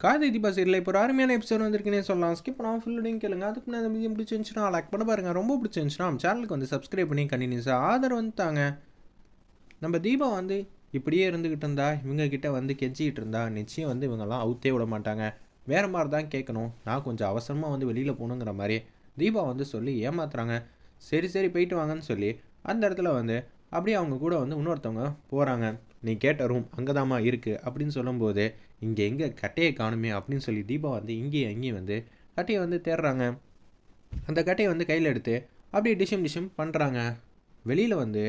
காதை தீபா சீரியல் இப்போ ஒரு அருமையான எபிசோட் வந்திருக்குன்னே சொல்லலாம். ஸ்கிப் பண்ணாமல் ஃபுல்லுடையும் கேளுங்க. அதுக்கு முன்னாடி அந்த மீடியம் பிடிச்சிருந்துச்சுன்னா லைக் பண்ண பாருங்கள். ரொம்ப பிடிச்சிருந்துச்சுன்னா நம்ம சேனலுக்கு வந்து சப்ஸ்கிரைப் பண்ணி கண்டினியூஸாக ஆதரவு வந்துட்டாங்க. நம்ம தீபா வந்து இப்படியே இருந்துக்கிட்டு இருந்தா இவங்க கிட்ட வந்து கெஞ்சிக்கிட்டு இருந்தா நிச்சயம் வந்து இவங்கெல்லாம் அவுத்தே விட மாட்டாங்க. வேறு மாதிரி தான் கேட்கணும். நான் கொஞ்சம் அவசரமாக வந்து வெளியில் போகணுங்கிற மாதிரி தீபா வந்து சொல்லி ஏமாத்துறாங்க. சரி சரி போயிட்டு வாங்கன்னு சொல்லி அந்த இடத்துல வந்து அப்படியே அவங்க கூட வந்து இன்னொருத்தவங்க போகிறாங்க. நீ கேட்ட ரூம் அங்கே தாம்மா இருக்குது அப்படின்னு சொல்லும்போது இங்கே எங்கே கட்டையை காணுமே அப்படின்னு சொல்லி தீபா வந்து இங்கேயும் அங்கேயும் வந்து கட்டையை வந்து தேடுறாங்க. அந்த கட்டையை வந்து கையில் எடுத்து அப்படியே டிஷம் பண்ணுறாங்க. வெளியில் வந்து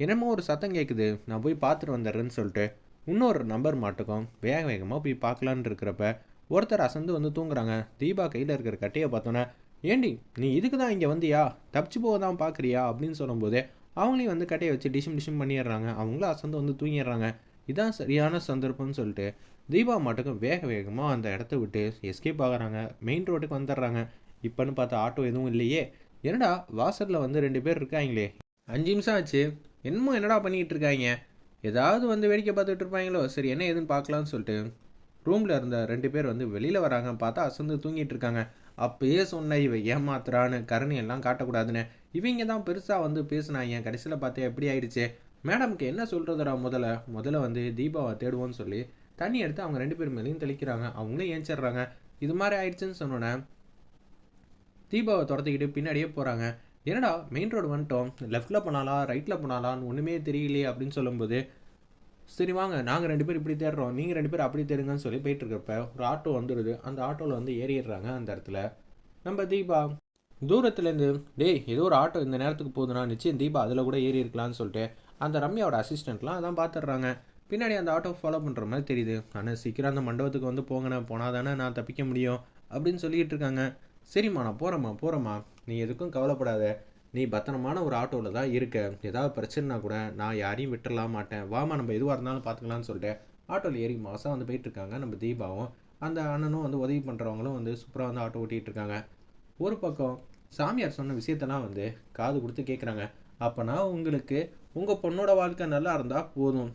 என்னமோ ஒரு சத்தம் கேட்குது. நான் போய் பார்த்துட்டு வந்துடுறேன்னு சொல்லிட்டு இன்னொரு நம்பர் மாட்டுக்கும் வேகமாக போய் பார்க்கலான்னு இருக்கிறப்ப ஒருத்தர் அசந்து வந்து தூங்குறாங்க. தீபா கையில் இருக்கிற கட்டையை பார்த்தோன்னே ஏண்டி நீ இதுக்கு தான் இங்கே வந்தியா, தப்பிச்சு போக தான் பார்க்குறியா அப்படின்னு சொல்லும்போது அவங்களையும் வந்து கட்டையை வச்சு டிஷம் பண்ணிடுறாங்க. அவங்களும் அசந்து வந்து தூங்கிடுறாங்க. இதான் சரியான சந்தர்ப்பம்னு சொல்லிட்டு தீபா மாட்டுக்கும் வேகமாக அந்த இடத்த விட்டு எஸ்கேப் ஆகுறாங்க. மெயின் ரோட்டுக்கு வந்துடுறாங்க. இப்போன்னு பார்த்தா ஆட்டோ எதுவும் இல்லையே. என்னடா வாசலில் வந்து 2 பேர் இருக்காங்களே, 5 நிமிஷம் ஆச்சு, என்னடா பண்ணிக்கிட்டு இருக்காங்க, ஏதாவது வந்து வேடிக்கை பார்த்துட்டு இருப்பாங்களோ, சரி என்ன ஏதுன்னு பார்க்கலான்னு சொல்லிட்டு ரூமில் இருந்த 2 பேர் வந்து வெளியில் வராங்க. பார்த்தா அசந்து தூங்கிட்டு இருக்காங்க. அப்பயே சொன்ன இவ ஏமாத்துறான்னு, கருணை எல்லாம் காட்டக்கூடாதுன்னு இவங்க தான் பெருசாக வந்து பேசுனாங்க. கடைசியில் பார்த்தா எப்படி ஆயிடுச்சு. மேடமுக்கு என்ன சொல்கிறதுடா, முதல்ல வந்து தீபாவை தேடுவோன்னு சொல்லி தண்ணி எடுத்து அவங்க 2 பேர் மேலேயும் தெளிக்கிறாங்க. அவங்களும் ஏஞ்சிடுறாங்க. இது மாதிரி ஆயிடுச்சுன்னு சொன்னோன்னே தீபாவை துரத்திக்கிட்டு பின்னாடியே போகிறாங்க. என்னடா மெயின் ரோடு வந்துட்டோம், லெஃப்ட்டில் போனாலா ரைட்டில் போனாலான்னு ஒன்றுமே தெரியலையே அப்படின்னு சொல்லும்போது சரி வாங்க நாங்கள் 2 பேர் இப்படி தேடுறோம், நீங்கள் 2 பேர் அப்படி தேடுங்கன்னு சொல்லி போயிட்டுருக்கப்ப ஒரு ஆட்டோ வந்துடுது. அந்த ஆட்டோவில் வந்து ஏறிடுறாங்க. அந்த இடத்துல நம்ம தீபா தூரத்துலேருந்து டேய் ஏதோ ஒரு ஆட்டோ இந்த நேரத்துக்கு போகுதுன்னா நிச்சயம் தீபா அதில் கூட ஏறி இருக்கலான்னு சொல்லிட்டு அந்த ரம்யாவோட அசிஸ்டண்ட்லாம் அதான் பார்த்துட்றாங்க. பின்னாடி அந்த ஆட்டோ ஃபாலோ பண்ணுற மாதிரி தெரியுது. ஆனால் சீக்கிரம் அந்த மண்டபத்துக்கு வந்து போங்கண்ணே, போனால் தானே நான் தப்பிக்க முடியும் அப்படின்னு சொல்லிகிட்டு இருக்காங்க. சரிம்மா நான் போகிறேம்மா, நீ எதுக்கும் கவலைப்படாத, நீ பத்திரமான ஒரு ஆட்டோவில் தான் இருக்க, ஏதாவது பிரச்சனைனா கூட நான் யாரையும் விட்டுடலாம் மாட்டேன், வாமா நம்ம எதுவாக இருந்தாலும் பார்த்துக்கலான்னு சொல்லிட்டு ஆட்டோவில் ஏறி மாதம் வந்து போயிட்டுருக்காங்க. நம்ம தீபாவும் அந்த அண்ணனும் வந்து உதவி பண்ணுறவங்களும் வந்து சூப்பராக வந்து ஆட்டோ ஓட்டிகிட்டு இருக்காங்க. ஒரு பக்கம் சாமியார் சொன்ன விஷயத்தெல்லாம் வந்து காது கொடுத்து கேட்குறாங்க. அப்போனா உங்களுக்கு உங்கள் பொண்ணோட வாழ்க்கை நல்லா இருந்தால் போதும்,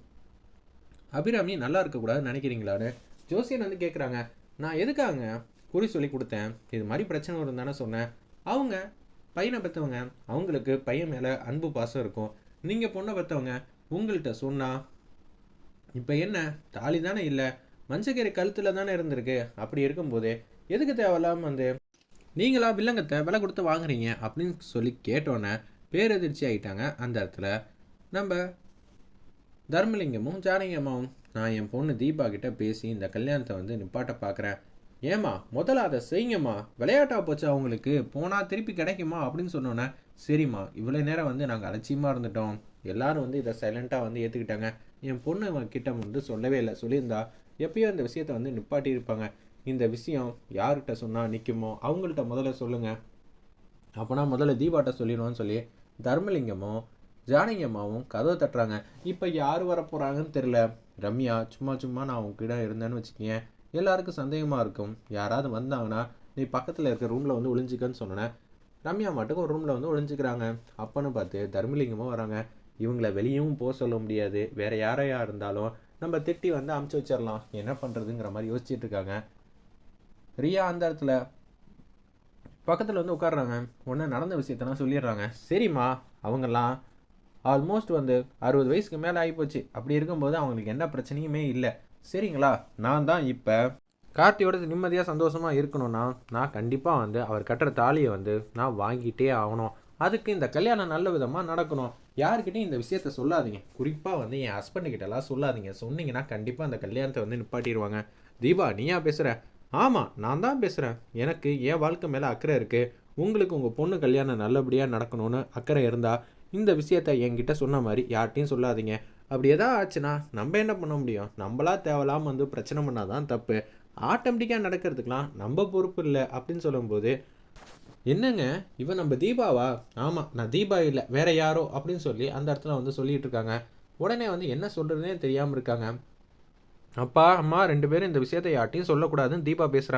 அபிராமி நல்லா இருக்கக்கூடாதுன்னு நினைக்கிறீங்களான்னு ஜோசியன் வந்து கேட்குறாங்க. நான் எதுக்காங்க குறி சொல்லி கொடுத்தேன், இது மாதிரி பிரச்சனை வரும் தானே சொன்னேன். அவங்க பையனை பெற்றவங்க, அவங்களுக்கு பையன் மேலே அன்பு பாசம் இருக்கும். நீங்கள் பொண்ணை பெற்றவங்க உங்கள்கிட்ட சொன்னால் இப்போ என்ன தாலி தானே இல்லை, மஞ்சக்கரை கழுத்தில் தானே இருந்திருக்கு. அப்படி இருக்கும்போது எதுக்கு தேவையில்லாமல் வந்து நீங்களா வில்லங்கத்தை விலை கொடுத்து வாங்குறீங்க அப்படின்னு சொல்லி கேட்டோன்னே பேரதிர்ச்சி ஆகிட்டாங்க. அந்த இடத்துல நம்ம தர்மலிங்கமும் ஜானகியம்மாவும் நான் என் பொண்ணு தீபா கிட்ட பேசி இந்த கல்யாணத்தை வந்து நிப்பாட்ட பார்க்குறேன். ஏம்மா முதல்ல அதை செய்யுங்கம்மா, விளையாட்டா போச்சு அவங்களுக்கு, போனால் திருப்பி கிடைக்குமா அப்படின்னு சொன்னோன்னே சரிம்மா இவ்வளோ நேரம் வந்து நாங்கள் அலட்சியமாக இருந்துட்டோம், எல்லாரும் வந்து இதை சைலண்ட்டாக வந்து ஏற்றுக்கிட்டாங்க. என் பொண்ணு கிட்ட வந்து சொல்லவே இல்லை, சொல்லியிருந்தா எப்பயோ இந்த விஷயத்த வந்து நிப்பாட்டி இருப்பாங்க. இந்த விஷயம் யார்கிட்ட சொன்னால் நிற்குமோ அவங்கள்ட்ட முதல்ல சொல்லுங்கள், அப்போனா முதல்ல தீபாட்ட சொல்லிடுவோன்னு சொல்லி தர்மலிங்கமும் ஜானகியம்மாவும் கதவை தட்டுறாங்க. இப்போ யார் வர போகிறாங்கன்னு தெரில. ரம்யா சும்மா நான் உங்ககிட்ட இருந்தேன்னு வச்சுக்கேன், எல்லாருக்கும் சந்தேகமாக இருக்கும். யாராவது வந்தாங்கன்னா நீ பக்கத்தில் இருக்க ரூமில் வந்து ஒளிஞ்சிக்கன்னு சொன்னேன். ரம்யா மாட்டுக்கு ஒரு ரூமில் வந்து ஒளிஞ்சிக்கிறாங்க. அப்போன்னு பார்த்து தர்மலிங்கமும் வராங்க. இவங்கள வெளியும் போக சொல்ல முடியாது, வேறு யாரையா இருந்தாலும் நம்ம திட்டி வந்து அமுச்சு வச்சிடலாம், என்ன பண்ணுறதுங்கிற மாதிரி யோசிச்சுட்டு இருக்காங்க. ரியா அந்த இடத்துல பக்கத்தில் வந்து உட்காடுறாங்க. உடனே நடந்த விஷயத்தெல்லாம் சொல்லிடுறாங்க. சரிம்மா அவங்கெல்லாம் ஆல்மோஸ்ட் வந்து 60 வயசுக்கு மேலே ஆகிப்போச்சு, அப்படி இருக்கும்போது அவங்களுக்கு எந்த பிரச்சனையுமே இல்லை சரிங்களா. நான் தான் இப்போ கார்த்தியோட நிம்மதியாக சந்தோஷமாக இருக்கணும்னா நான் கண்டிப்பாக வந்து அவர் கட்டுற தாலியை வந்து நான் வாங்கிட்டே ஆகணும். அதுக்கு இந்த கல்யாணம் நல்ல விதமாக நடக்கணும். யாருக்கிட்டையும் இந்த விஷயத்த சொல்லாதீங்க, குறிப்பாக வந்து என் ஹஸ்பண்டுக்கிட்டலாம் சொல்லாதீங்க, சொன்னீங்கன்னா கண்டிப்பாக அந்த கல்யாணத்தை வந்து நிப்பாட்டிடுவாங்க. தீபா நீயா பேசுகிற? ஆமாம் நான் தான் பேசுகிறேன், எனக்கு என் வாழ்க்கை மேலே அக்கறை இருக்குது, உங்களுக்கு உங்கள் பொண்ணு கல்யாணம் நல்லபடியாக நடக்கணும்னு அக்கறை இருந்தால் இந்த விஷயத்த என்கிட்ட சொன்ன மாதிரி யார்கிட்டையும் சொல்லாதீங்க. அப்படி எதாவது ஆச்சுன்னா நம்ம என்ன பண்ண முடியும், நம்மளா தேவையில்லாமல் வந்து பிரச்சனை பண்ணால் தான் தப்பு, ஆட்டோமேட்டிக்காக நடக்கிறதுக்கெலாம் நம்ம பொறுப்பு இல்லை அப்படின்னு சொல்லும்போது என்னங்க இவன் நம்ம தீபாவா? ஆமாம் நான் தீபா இல்லை வேற யாரோ அப்படின்னு சொல்லி அந்த இடத்துல வந்து சொல்லிகிட்டு இருக்காங்க. உடனே வந்து என்ன சொல்கிறதுனே தெரியாமல் இருக்காங்க. அப்பா அம்மா 2 பேரும் இந்த விஷயத்தை யார்ட்டையும் சொல்லக்கூடாதுன்னு தீபா பேசுகிறாங்க.